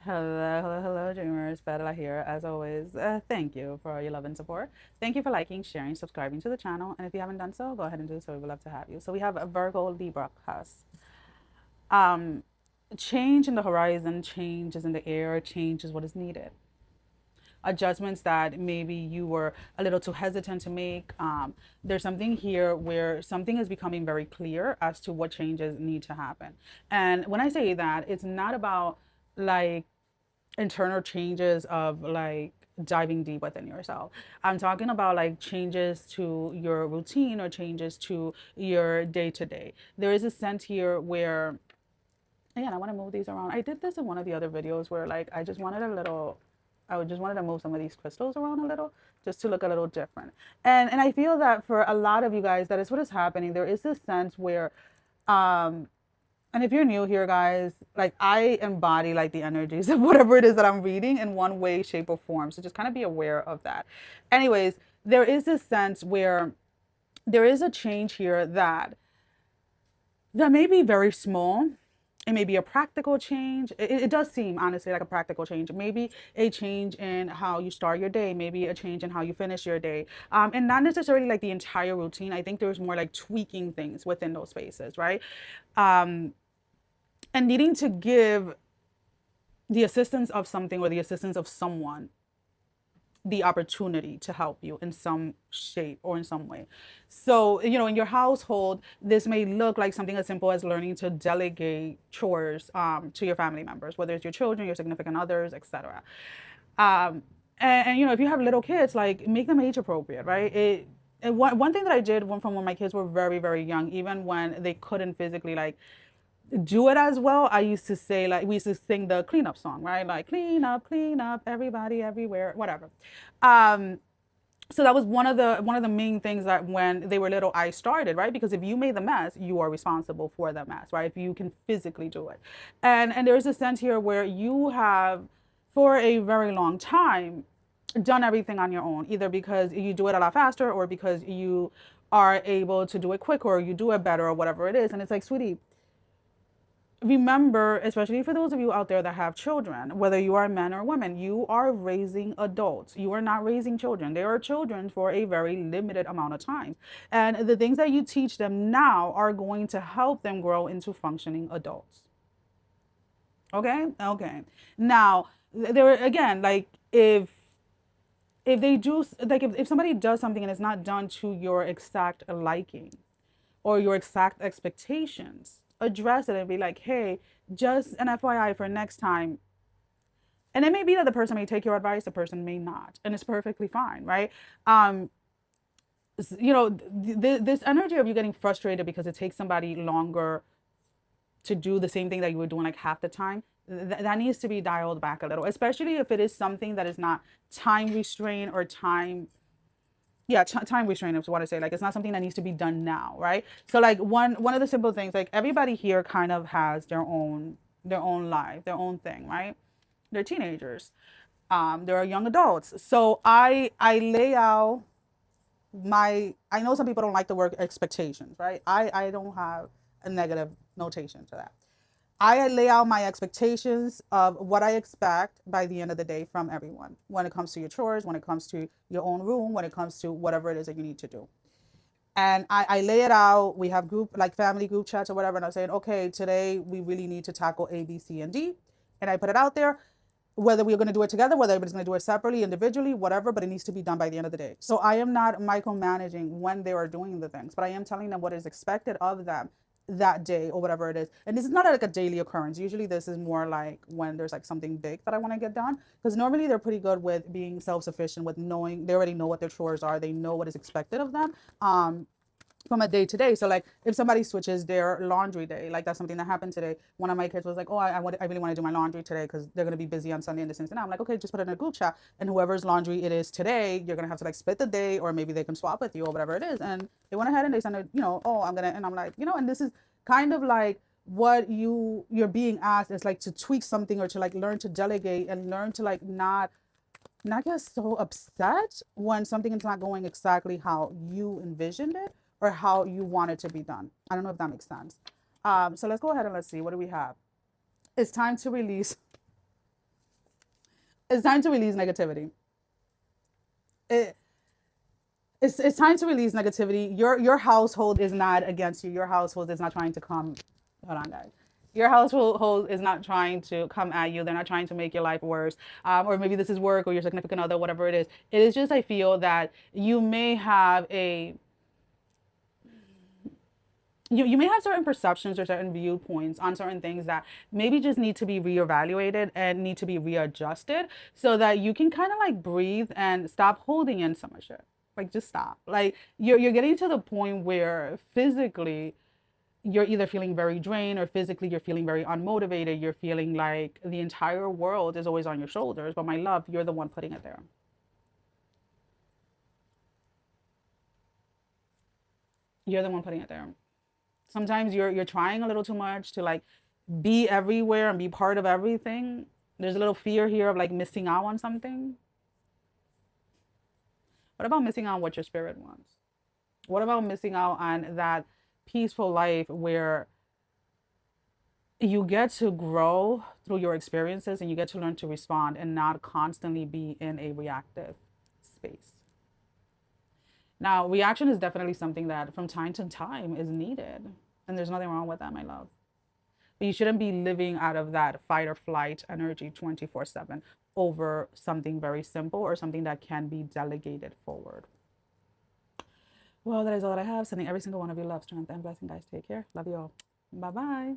Hello, hello, hello, dreamers. Perla here, as always. Thank you for all your love and support. Thank you for liking, sharing, subscribing to the channel. And if you haven't done so, go ahead and do so. We would love to have you. So we have a Virgo Libra CUSP. Um, Change in the horizon, change is in the air, change is what is needed. Adjustments that maybe you were a little too hesitant to make. There's something here where something is becoming very clear as to what changes need to happen. And when I say that, it's not about like internal changes of like diving deep within yourself. I'm talking about like changes to your routine or changes to your day to day. There is a sense here where, again, I want to move these around. I did this in one of the other videos where like I just wanted a little, I would just wanted to move some of these crystals around a little just to look a little different. And I feel that for a lot of you guys, that is what is happening. There is this sense where um and if you're new here, guys, like I embody like the energies of whatever it is that I'm reading in one way, shape, or form. So just kind of be aware of that. Anyways, there is this sense where there is a change here that may be very small. It may be a practical change. It does seem honestly like a practical change. Maybe a change in how you start your day, maybe a change in how you finish your day. And not necessarily like the entire routine. I think there's more like tweaking things within those spaces, right? Um, and needing to give the assistance of something or the assistance of someone the opportunity to help you in some shape or in some way. So, in your household, this may look like something as simple as learning to delegate chores to your family members, whether it's your children, your significant others, etc. And if you have little kids, like make them age appropriate, right? One thing that I did from when my kids were very, very young, even when they couldn't physically like do it as well, I used to say, like, we used to sing the cleanup song, right? Like clean up, everybody, everywhere, whatever. Um, so that was one of the main things that when they were little I started, right? Because if you made the mess, you are responsible for the mess, right? If you can physically do it. And there's a sense here where you have for a very long time done everything on your own, either because you do it a lot faster or because you are able to do it quicker or you do it better or whatever it is. And it's like, sweetie, remember, especially for those of you out there that have children, whether you are men or women, you are raising adults. You are not raising children. They are children for a very limited amount of time. And the things that you teach them now are going to help them grow into functioning adults. Okay? Okay. Now, there again, like if they do like if somebody does something and it's not done to your exact liking, or your exact expectations, address it and be like, hey, just an FYI for next time. And it may be that the person may take your advice, the person may not, and it's perfectly fine, right? Um, this energy of you getting frustrated because it takes somebody longer to do the same thing that you were doing like half the time, that needs to be dialed back a little, especially if it is something that is not time restrained or time, yeah, time restraint is what I say. Like it's not something that needs to be done now, right? So like one of the simple things, like everybody here kind of has their own life, their own thing, right? They're teenagers, they're young adults. So I lay out I know some people don't like the word expectations, right? I don't have a negative notation to that. I lay out my expectations of what I expect by the end of the day from everyone when it comes to your chores, when it comes to your own room, when it comes to whatever it is that you need to do. And I lay it out. We have group, like family group chats or whatever. And I'm saying, okay, today we really need to tackle A, B, C, and D. And I put it out there, whether we're going to do it together, whether everybody's going to do it separately, individually, whatever, but it needs to be done by the end of the day. So I am not micromanaging when they are doing the things, but I am telling them what is expected of them that day or whatever it is. And this is not like a daily occurrence. Usually this is more like when there's like something big that I want to get done, because normally they're pretty good with being self-sufficient, with knowing they already know what their chores are, they know what is expected of them. From a day to day. So like if somebody switches their laundry day, like that's something that happened today. One of my kids was like, oh, I really want to do my laundry today because they're going to be busy on Sunday and this and that. I'm like, okay, just put it in a group chat, and whoever's laundry it is today, you're going to have to like split the day, or maybe they can swap with you or whatever it is. And they went ahead and they sent it, oh, and I'm like, and this is kind of like what you're being asked is like to tweak something or to like learn to delegate and learn to like not get so upset when something is not going exactly how you envisioned it or how you want it to be done. I don't know if that makes sense. So let's go ahead and let's see. What do we have? It's time to release. It's time to release negativity. It, it's time to release negativity. Your household is not against you. Your household is not trying to come. Hold on, guys. Your household is not trying to come at you. They're not trying to make your life worse. Or maybe this is work or your significant other, whatever it is. It is just, I feel that you may have a you may have certain perceptions or certain viewpoints on certain things that maybe just need to be reevaluated and need to be readjusted so that you can kind of like breathe and stop holding in so much shit. Like just stop. Like you're getting to the point where physically you're either feeling very drained or physically you're feeling very unmotivated. You're feeling like the entire world is always on your shoulders, but my love, you're the one putting it there. You're the one putting it there. Sometimes you're trying a little too much to like be everywhere and be part of everything. There's a little fear here of like missing out on something. What about missing out on what your spirit wants? What about missing out on that peaceful life where you get to grow through your experiences and you get to learn to respond and not constantly be in a reactive space? Now, reaction is definitely something that from time to time is needed. And there's nothing wrong with that, my love. But you shouldn't be living out of that fight or flight energy 24/7 over something very simple or something that can be delegated forward. Well, that is all that I have. Sending every single one of you love, strength, and blessing, guys. Take care. Love you all. Bye bye.